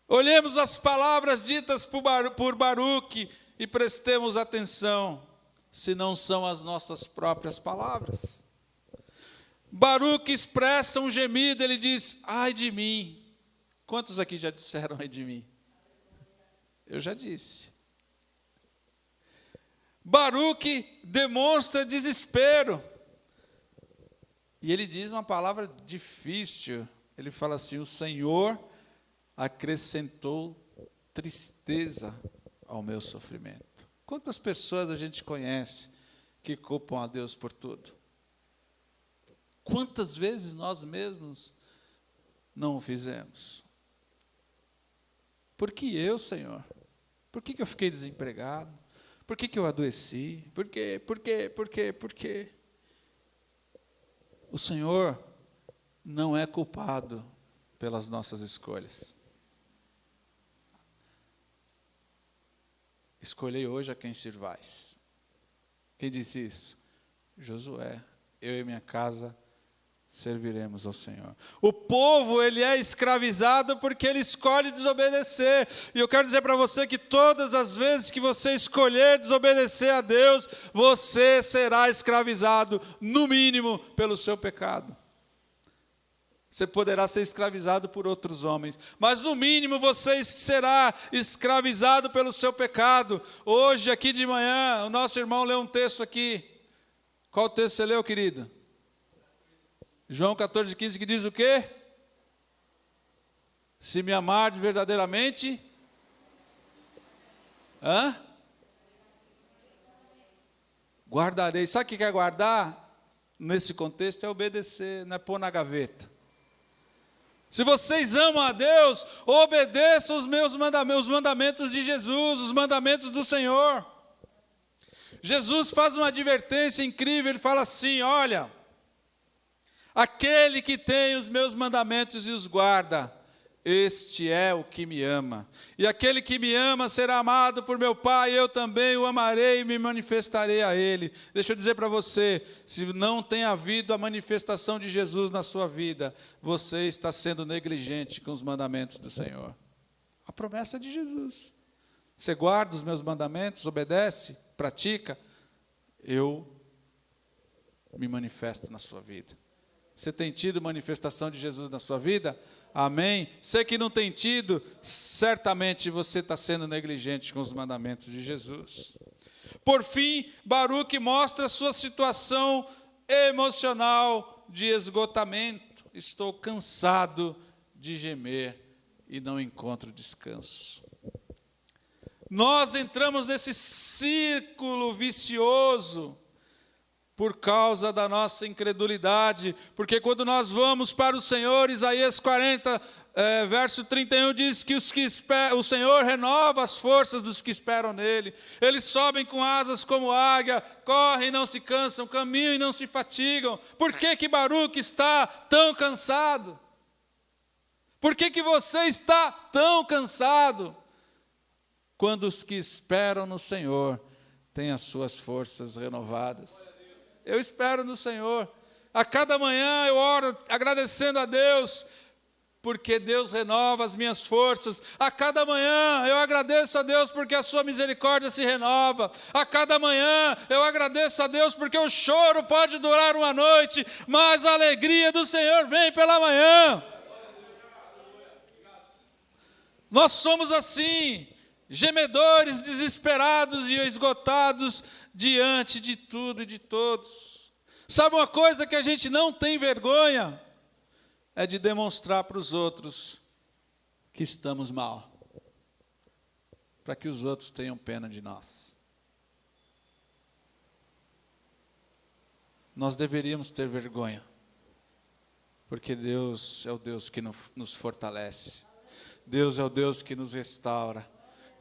Olhemos as palavras ditas por Baruque e prestemos atenção, se não são as nossas próprias palavras. Baruque expressa um gemido, ele diz, ai de mim. Quantos aqui já disseram ai de mim? Eu já disse. Baruque demonstra desespero. E ele diz uma palavra difícil. Ele fala assim, o Senhor acrescentou tristeza ao meu sofrimento. Quantas pessoas a gente conhece que culpam a Deus por tudo? Quantas vezes nós mesmos não o fizemos? Por que eu, Senhor? Por que eu fiquei desempregado? Por que eu adoeci? Por quê? Por quê? Por quê? Por quê? O Senhor não é culpado pelas nossas escolhas. Escolhei hoje a quem sirvais. Quem disse isso? Josué. Eu e minha casa serviremos ao Senhor. O povo, ele é escravizado porque ele escolhe desobedecer. E eu quero dizer para você que todas as vezes que você escolher desobedecer a Deus, você será escravizado, no mínimo, pelo seu pecado. Você poderá ser escravizado por outros homens, mas no mínimo você será escravizado pelo seu pecado. Hoje, aqui de manhã, o nosso irmão leu um texto aqui. Qual texto você leu, querido? João 14,15, que diz o quê? Se me amardes verdadeiramente... Guardarei. Sabe o que é guardar? Nesse contexto é obedecer, não é pôr na gaveta. Se vocês amam a Deus, obedeçam os mandamentos de Jesus, os mandamentos do Senhor. Jesus faz uma advertência incrível, ele fala assim, olha, aquele que tem os meus mandamentos e os guarda, este é o que me ama. E aquele que me ama será amado por meu Pai, eu também o amarei e me manifestarei a ele. Deixa eu dizer para você, se não tem havido a manifestação de Jesus na sua vida, você está sendo negligente com os mandamentos do Senhor. A promessa de Jesus. Você guarda os meus mandamentos, obedece, pratica, eu me manifesto na sua vida. Você tem tido manifestação de Jesus na sua vida? Amém? Você que não tem tido, certamente você está sendo negligente com os mandamentos de Jesus. Por fim, Baruque mostra sua situação emocional de esgotamento. Estou cansado de gemer e não encontro descanso. Nós entramos nesse círculo vicioso por causa da nossa incredulidade, porque quando nós vamos para o Senhor, Isaías 40, verso 31, diz que o Senhor renova as forças dos que esperam nele, eles sobem com asas como águia, correm e não se cansam, caminham e não se fatigam. Por que Baruque está tão cansado? Por que você está tão cansado? Quando os que esperam no Senhor têm as suas forças renovadas. Eu espero no Senhor. A cada manhã eu oro agradecendo a Deus, porque Deus renova as minhas forças. A cada manhã eu agradeço a Deus, porque a sua misericórdia se renova. A cada manhã eu agradeço a Deus, porque o choro pode durar uma noite, mas a alegria do Senhor vem pela manhã. Nós somos assim, gemedores, desesperados e esgotados diante de tudo e de todos. Sabe uma coisa que a gente não tem vergonha? É de demonstrar para os outros que estamos mal, para que os outros tenham pena de nós. Nós deveríamos ter vergonha, porque Deus é o Deus que nos fortalece, Deus é o Deus que nos restaura.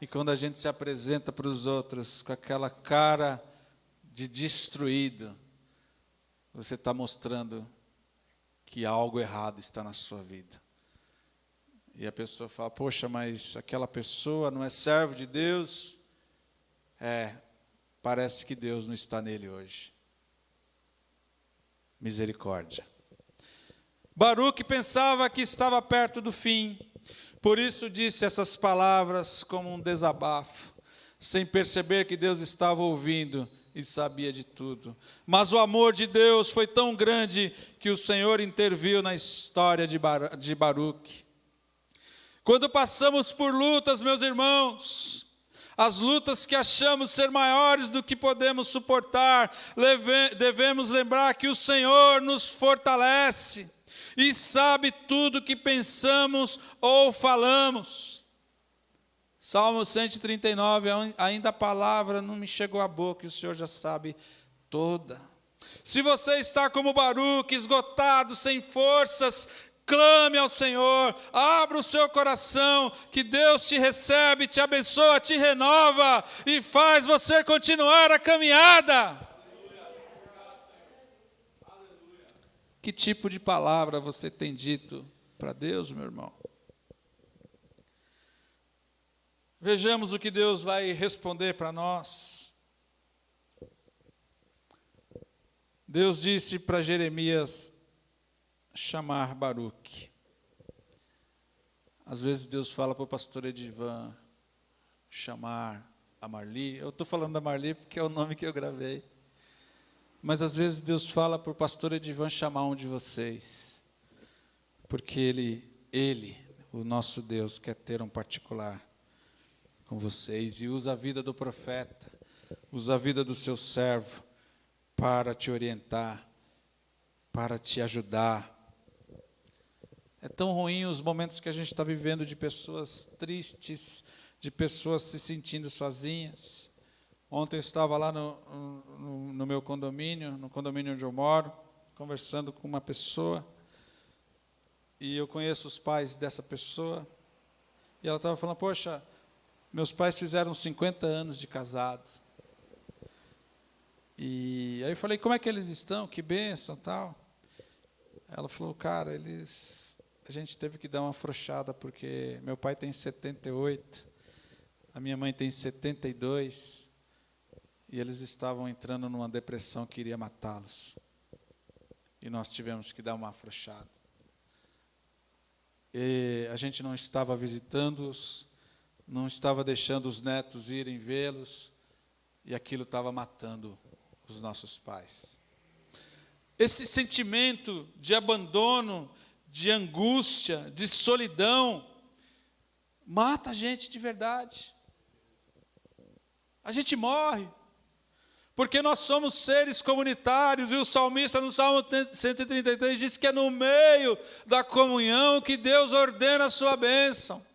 E quando a gente se apresenta para os outros com aquela cara de destruído, você está mostrando que algo errado está na sua vida. E a pessoa fala, poxa, mas aquela pessoa não é servo de Deus? Parece que Deus não está nele hoje. Misericórdia. Baruque pensava que estava perto do fim. Por isso disse essas palavras como um desabafo, sem perceber que Deus estava ouvindo e sabia de tudo. Mas o amor de Deus foi tão grande que o Senhor interviu na história de Baruque. Quando passamos por lutas, meus irmãos, as lutas que achamos ser maiores do que podemos suportar, devemos lembrar que o Senhor nos fortalece e sabe tudo o que pensamos ou falamos. Salmo 139, ainda a palavra não me chegou à boca e o Senhor já sabe toda. Se você está como Baruque, esgotado, sem forças, clame ao Senhor, abra o seu coração, que Deus te recebe, te abençoa, te renova e faz você continuar a caminhada. Que tipo de palavra você tem dito para Deus, meu irmão? Vejamos o que Deus vai responder para nós. Deus disse para Jeremias chamar Baruque. Às vezes Deus fala para o pastor Edivan chamar a Marli. Eu estou falando da Marli porque é o nome que eu gravei. Mas às vezes Deus fala para o pastor Edivan chamar um de vocês. Porque ele, o nosso Deus, quer ter um particular com vocês. E usa a vida do profeta, usa a vida do seu servo para te orientar, para te ajudar. É tão ruim os momentos que a gente está vivendo de pessoas tristes, de pessoas se sentindo sozinhas. Ontem eu estava lá no meu condomínio, no condomínio onde eu moro, conversando com uma pessoa, e eu conheço os pais dessa pessoa, e ela estava falando, poxa, meus pais fizeram 50 anos de casado. E aí eu falei, como é que eles estão? Que bênção, tal. Ela falou, cara, a gente teve que dar uma afrouxada, porque meu pai tem 78, a minha mãe tem 72, e eles estavam entrando numa depressão que iria matá-los. E nós tivemos que dar uma afrouxada. E a gente não estava visitando-os, não estava deixando os netos irem vê-los, e aquilo estava matando os nossos pais. Esse sentimento de abandono, de angústia, de solidão, mata a gente de verdade. A gente morre, porque nós somos seres comunitários, e o salmista no Salmo 133 diz que é no meio da comunhão que Deus ordena a sua bênção.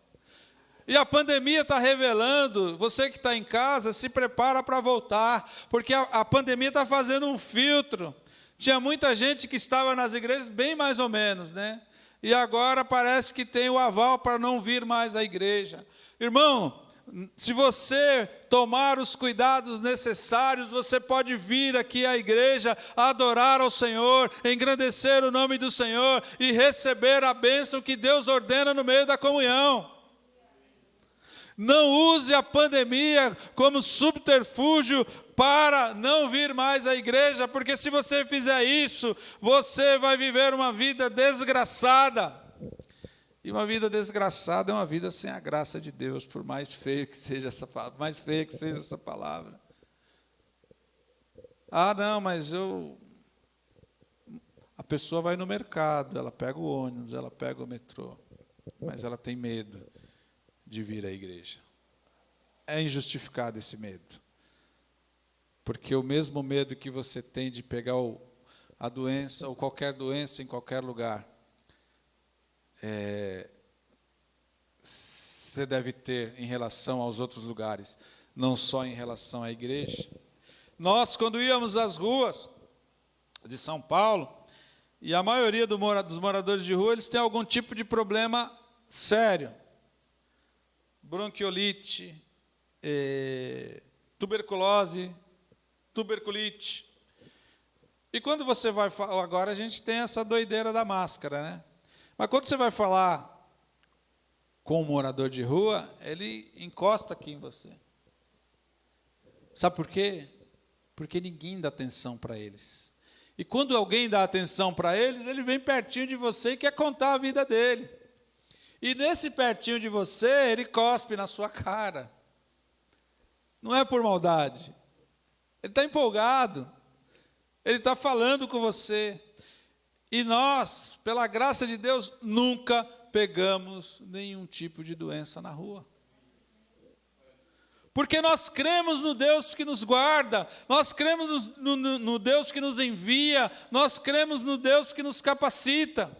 E a pandemia está revelando, você que está em casa, se prepara para voltar, porque a pandemia está fazendo um filtro. Tinha muita gente que estava nas igrejas, bem mais ou menos, né? E agora parece que tem o aval para não vir mais à igreja. Irmão, se você tomar os cuidados necessários, você pode vir aqui à igreja, adorar ao Senhor, engrandecer o nome do Senhor e receber a bênção que Deus ordena no meio da comunhão. Não use a pandemia como subterfúgio para não vir mais à igreja, porque se você fizer isso, você vai viver uma vida desgraçada. E uma vida desgraçada é uma vida sem a graça de Deus, por mais feio que seja essa palavra, mais feia que seja essa palavra. Ah, não, mas a pessoa vai no mercado, ela pega o ônibus, ela pega o metrô, mas ela tem medo de vir à igreja. É injustificado esse medo. Porque o mesmo medo que você tem de pegar a doença, ou qualquer doença em qualquer lugar, você deve ter em relação aos outros lugares, não só em relação à igreja. Nós, quando íamos às ruas de São Paulo, e a maioria dos moradores de rua, eles têm algum tipo de problema sério. Bronquiolite, tuberculite. E quando você vai falar, agora a gente tem essa doideira da máscara, né? Mas quando você vai falar com um morador de rua, ele encosta aqui em você. Sabe por quê? Porque ninguém dá atenção para eles. E quando alguém dá atenção para eles, ele vem pertinho de você e quer contar a vida dele. E nesse pertinho de você, ele cospe na sua cara. Não é por maldade. Ele está empolgado. Ele está falando com você. E nós, pela graça de Deus, nunca pegamos nenhum tipo de doença na rua. Porque nós cremos no Deus que nos guarda, nós cremos no Deus que nos envia, nós cremos no Deus que nos capacita,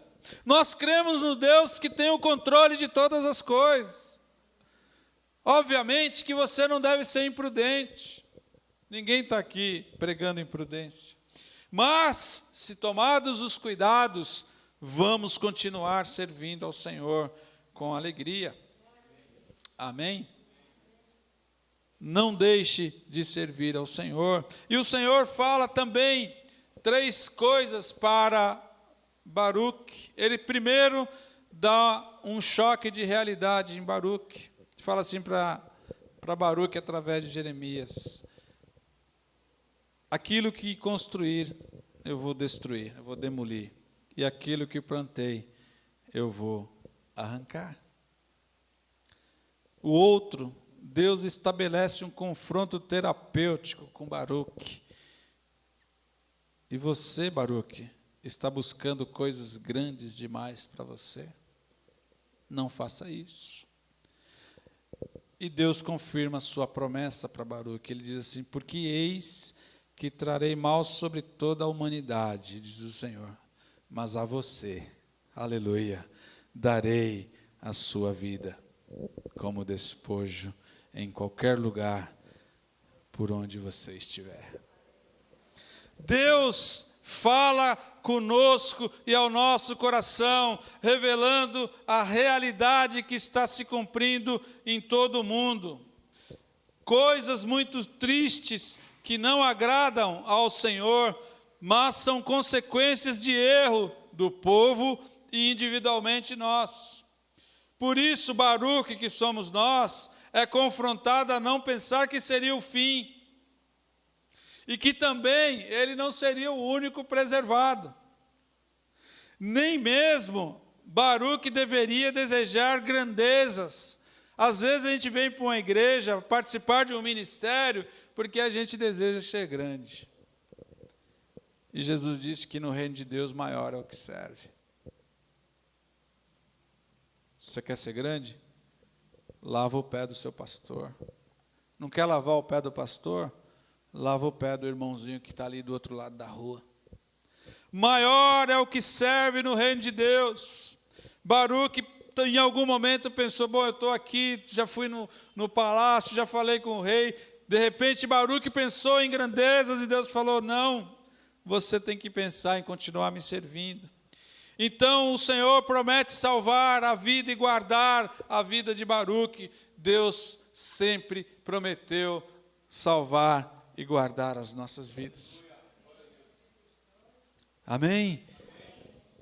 nós cremos no Deus que tem o controle de todas as coisas. Obviamente que você não deve ser imprudente. Ninguém está aqui pregando imprudência. Mas, se tomados os cuidados, vamos continuar servindo ao Senhor com alegria. Amém? Não deixe de servir ao Senhor. E o Senhor fala também 3 coisas para Baruque. Ele primeiro dá um choque de realidade em Baruque. Fala assim para Baruque através de Jeremias: aquilo que construir, eu vou destruir, eu vou demolir. E aquilo que plantei, eu vou arrancar. O outro, Deus estabelece um confronto terapêutico com Baruque. E você, Baruque, está buscando coisas grandes demais para você? Não faça isso. E Deus confirma a sua promessa para Baruque. Ele diz assim: porque eis que trarei mal sobre toda a humanidade, diz o Senhor, mas a você, aleluia, darei a sua vida como despojo em qualquer lugar por onde você estiver. Deus fala conosco e ao nosso coração, revelando a realidade que está se cumprindo em todo o mundo. Coisas muito tristes que não agradam ao Senhor, mas são consequências de erro do povo e individualmente nós. Por isso, Baruque, que somos nós, é confrontado a não pensar que seria o fim. E que também ele não seria o único preservado. Nem mesmo Baruque deveria desejar grandezas. Às vezes a gente vem para uma igreja, participar de um ministério, porque a gente deseja ser grande. E Jesus disse que no reino de Deus maior é o que serve. Você quer ser grande? Lava o pé do seu pastor. Não quer lavar o pé do pastor? Lava o pé do irmãozinho que está ali do outro lado da rua. Maior é o que serve no reino de Deus. Baruque, em algum momento, pensou: bom, eu estou aqui, já fui no palácio, já falei com o rei. De repente, Baruque pensou em grandezas e Deus falou: não, você tem que pensar em continuar me servindo. Então, o Senhor promete salvar a vida e guardar a vida de Baruque. Deus sempre prometeu salvar e guardar as nossas vidas. Amém?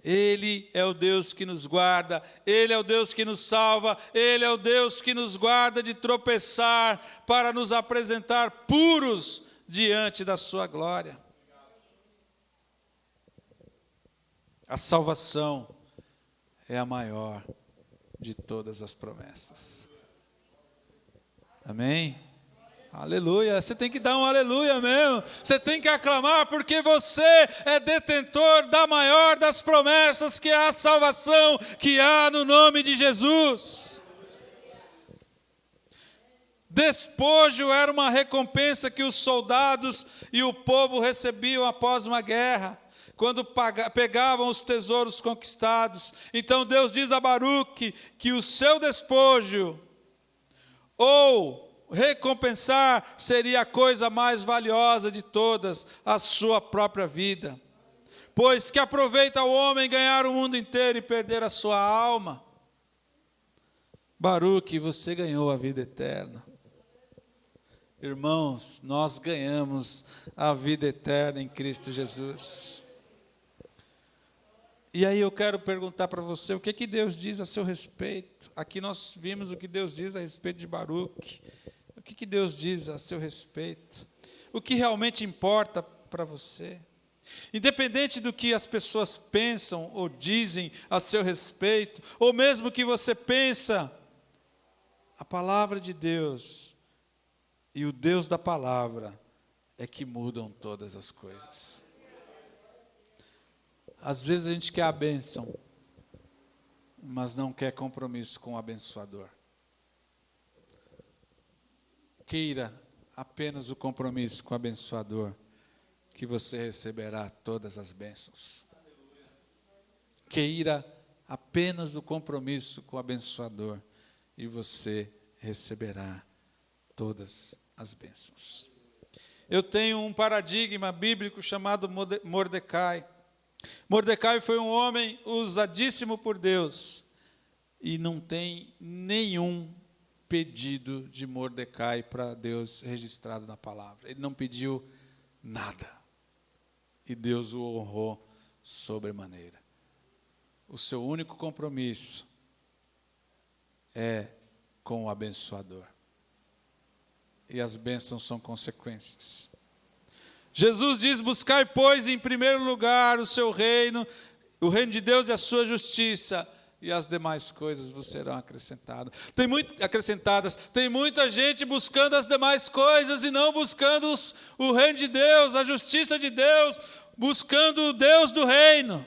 Ele é o Deus que nos guarda, Ele é o Deus que nos salva, Ele é o Deus que nos guarda de tropeçar, para nos apresentar puros diante da sua glória. A salvação é a maior de todas as promessas. Amém? Aleluia, você tem que dar um aleluia mesmo, você tem que aclamar, porque você é detentor da maior das promessas, que é a salvação que há no nome de Jesus. Despojo era uma recompensa que os soldados e o povo recebiam após uma guerra, quando pegavam os tesouros conquistados. Então Deus diz a Baruque que o seu despojo, ou recompensar, seria a coisa mais valiosa de todas, a sua própria vida. Pois que aproveita o homem ganhar o mundo inteiro e perder a sua alma? Baruque, você ganhou a vida eterna. Irmãos, nós ganhamos a vida eterna em Cristo Jesus. E aí eu quero perguntar para você, o que Deus diz a seu respeito? Aqui nós vimos o que Deus diz a respeito de Baruque. O que Deus diz a seu respeito? O que realmente importa para você? Independente do que as pessoas pensam ou dizem a seu respeito, ou mesmo que você pensa, a palavra de Deus e o Deus da palavra é que mudam todas as coisas. Às vezes a gente quer a bênção, mas não quer compromisso com o abençoador. Queira apenas o compromisso com o abençoador, que você receberá todas as bênçãos. Queira apenas o compromisso com o abençoador, e você receberá todas as bênçãos. Eu tenho um paradigma bíblico chamado Mordecai. Mordecai foi um homem usadíssimo por Deus, e não tem nenhum pedido de Mordecai para Deus registrado na palavra. Ele não pediu nada, e Deus o honrou sobremaneira. O seu único compromisso é com o abençoador, e as bênçãos são consequências. Jesus diz: buscai, pois, em primeiro lugar o seu reino, o reino de Deus e a sua justiça, e as demais coisas vos serão acrescentadas. Tem muita gente buscando as demais coisas e não buscando o reino de Deus, a justiça de Deus, buscando o Deus do reino.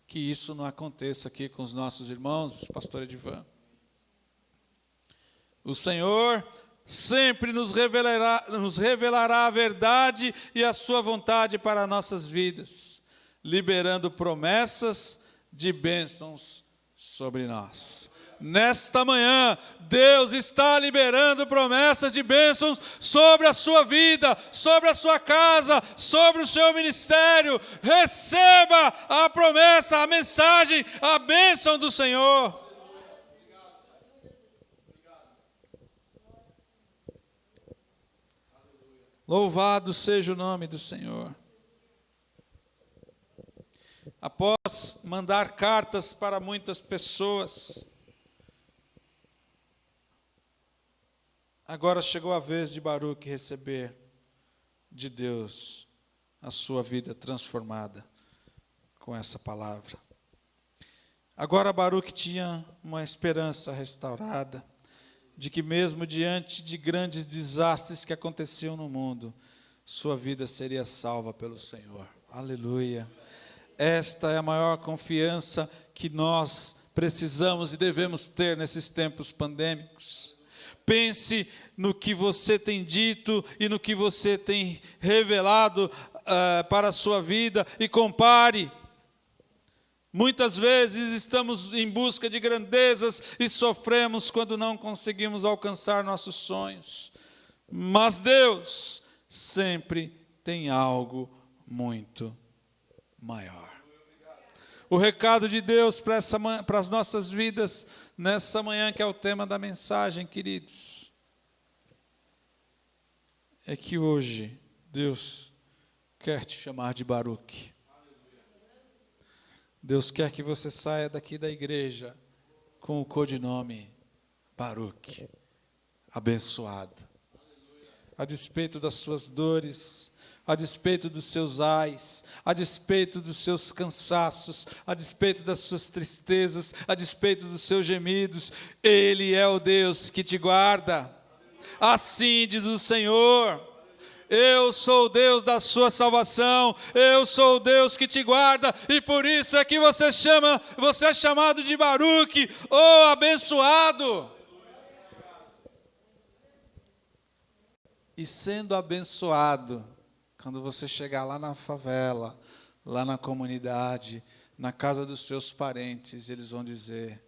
Que isso não aconteça aqui com os nossos irmãos, pastor Edivan. O Senhor sempre nos revelará a verdade e a sua vontade para nossas vidas, liberando promessas de bênçãos sobre nós. Nesta manhã, Deus está liberando promessas de bênçãos sobre a sua vida, sobre a sua casa, sobre o seu ministério. Receba a promessa, a mensagem, a bênção do Senhor. Louvado seja o nome do Senhor. Após mandar cartas para muitas pessoas, agora chegou a vez de Baruque receber de Deus a sua vida transformada com essa palavra. Agora Baruque tinha uma esperança restaurada, de que mesmo diante de grandes desastres que aconteciam no mundo, sua vida seria salva pelo Senhor. Aleluia! Esta é a maior confiança que nós precisamos e devemos ter nesses tempos pandêmicos. Pense no que você tem dito e no que você tem revelado para a sua vida e compare. Muitas vezes estamos em busca de grandezas e sofremos quando não conseguimos alcançar nossos sonhos. Mas Deus sempre tem algo muito maior. O recado de Deus para as nossas vidas nessa manhã, que é o tema da mensagem, queridos, é que hoje Deus quer te chamar de Baruque. Deus quer que você saia daqui da igreja com o codinome Baruque, abençoado. A despeito das suas dores, a despeito dos seus ais, a despeito dos seus cansaços, a despeito das suas tristezas, a despeito dos seus gemidos, Ele é o Deus que te guarda. Assim diz o Senhor: eu sou o Deus da sua salvação, eu sou o Deus que te guarda, e por isso é que você é chamado de Baruque, ou abençoado. E sendo abençoado, quando você chegar lá na favela, lá na comunidade, na casa dos seus parentes, eles vão dizer: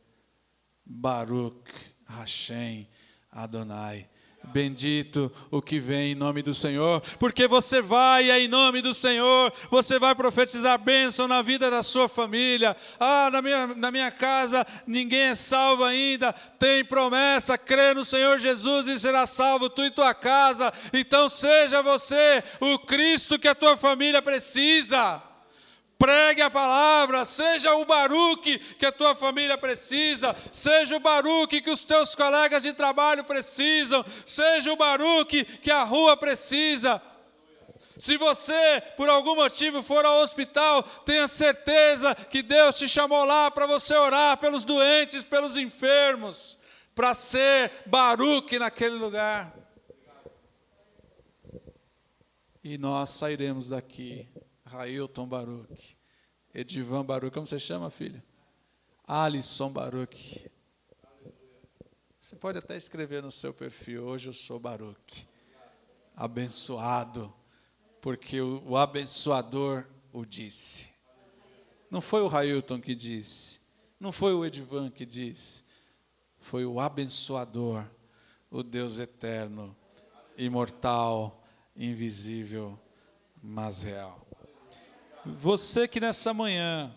Baruch Hashem Adonai. Bendito o que vem em nome do Senhor, porque você vai em nome do Senhor, você vai profetizar bênção na vida da sua família. Na minha casa ninguém é salvo ainda, tem promessa, crê no Senhor Jesus e será salvo tu e tua casa. Então seja você o Cristo que a tua família precisa. Pregue a palavra, seja o Baruque que a tua família precisa, seja o Baruque que os teus colegas de trabalho precisam, seja o Baruque que a rua precisa. Se você, por algum motivo, for ao hospital, tenha certeza que Deus te chamou lá para você orar pelos doentes, pelos enfermos, para ser Baruque naquele lugar. E nós sairemos daqui, Railton Baruque, Edivan Baruque, como você chama, filho? Alisson Baruque. Você pode até escrever no seu perfil: hoje eu sou Baruque, abençoado, porque o abençoador o disse. Não foi o Railton que disse, não foi o Edivan que disse, foi o abençoador, o Deus eterno, imortal, invisível, mas real. Você que nessa manhã,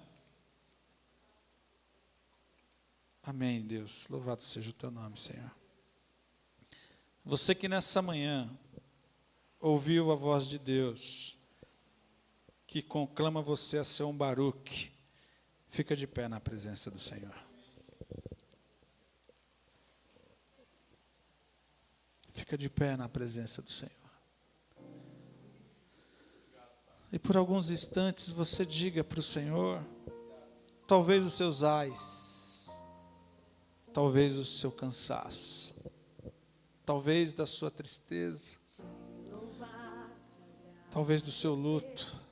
amém, Deus, louvado seja o teu nome, Senhor. Você que nessa manhã ouviu a voz de Deus, que conclama você a ser um Baruque, fica de pé na presença do Senhor. Fica de pé na presença do Senhor. E por alguns instantes você diga para o Senhor, talvez os seus ais, talvez o seu cansaço, talvez da sua tristeza, talvez do seu luto,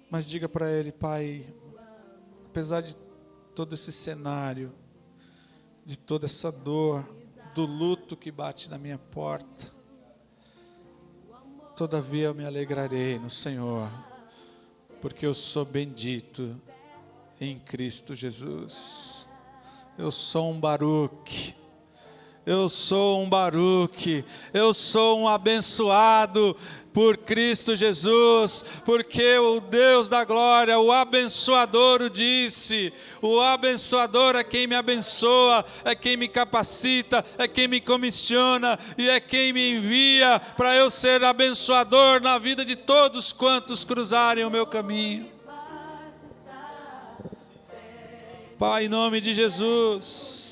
mas diga para Ele, Pai, apesar de todo esse cenário, de toda essa dor, do luto que bate na minha porta, todavia eu me alegrarei no Senhor, porque eu sou bendito em Cristo Jesus. Eu sou um Baruque, eu sou um Baruque, eu sou um abençoado por Cristo Jesus, porque o Deus da glória, o abençoador o disse, o abençoador é quem me abençoa, é quem me capacita, é quem me comissiona e é quem me envia para eu ser abençoador na vida de todos quantos cruzarem o meu caminho. Pai, em nome de Jesus,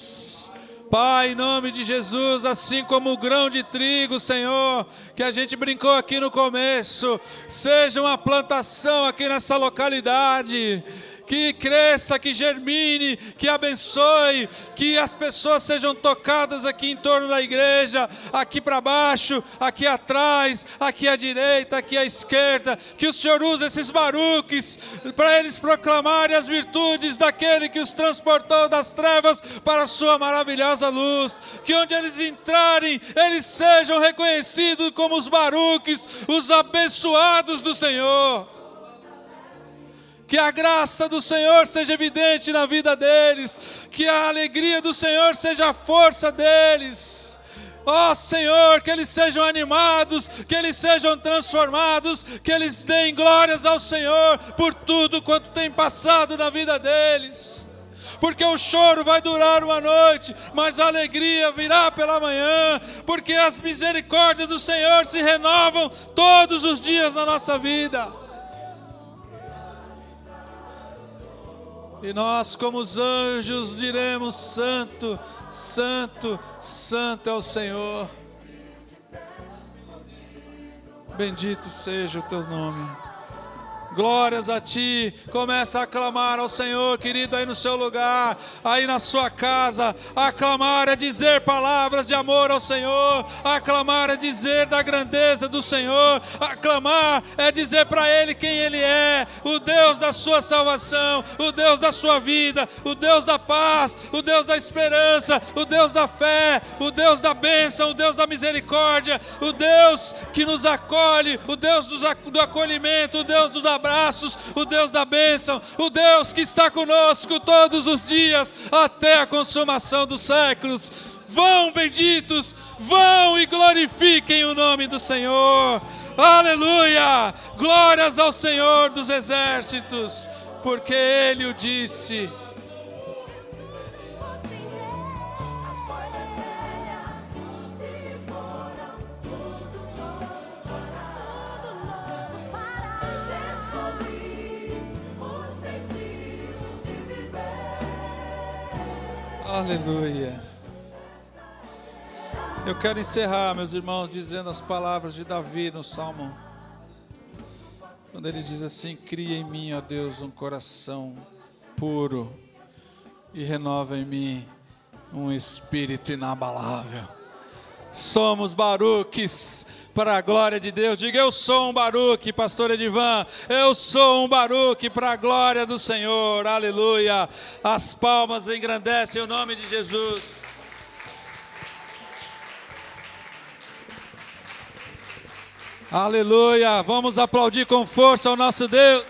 Pai, em nome de Jesus, assim como o grão de trigo, Senhor, que a gente brincou aqui no começo, seja uma plantação aqui nessa localidade, que cresça, que germine, que abençoe, que as pessoas sejam tocadas aqui em torno da igreja, aqui para baixo, aqui atrás, aqui à direita, aqui à esquerda, que o Senhor use esses baruques para eles proclamarem as virtudes daquele que os transportou das trevas para a sua maravilhosa luz, que onde eles entrarem, eles sejam reconhecidos como os baruques, os abençoados do Senhor. Que a graça do Senhor seja evidente na vida deles, que a alegria do Senhor seja a força deles. Ó Senhor, que eles sejam animados, que eles sejam transformados, que eles deem glórias ao Senhor por tudo quanto tem passado na vida deles. Porque o choro vai durar uma noite, mas a alegria virá pela manhã, porque as misericórdias do Senhor se renovam todos os dias na nossa vida. E nós, como os anjos, diremos: Santo, Santo, Santo é o Senhor. Bendito seja o teu nome. Glórias a Ti. Começa a aclamar ao Senhor, querido, aí no seu lugar, aí na sua casa. Aclamar é dizer palavras de amor ao Senhor. Aclamar é dizer da grandeza do Senhor. Aclamar é dizer para Ele quem Ele é, o Deus da sua salvação, o Deus da sua vida, o Deus da paz, o Deus da esperança, o Deus da fé, o Deus da bênção, o Deus da misericórdia, o Deus que nos acolhe, o Deus do acolhimento, o Deus dos abraços, o Deus da bênção, o Deus que está conosco todos os dias até a consumação dos séculos. Vão, benditos, vão e glorifiquem o nome do Senhor. Aleluia! Glórias ao Senhor dos exércitos, porque Ele o disse. Aleluia. Eu quero encerrar, meus irmãos, dizendo as palavras de Davi no Salmo, quando ele diz assim: cria em mim, ó Deus, um coração puro e renova em mim um espírito inabalável. Somos baruques para a glória de Deus. Diga: eu sou um baruque, pastor Edivan. Eu sou um baruque para a glória do Senhor. Aleluia. As palmas engrandecem o nome de Jesus. Aleluia. Vamos aplaudir com força ao nosso Deus.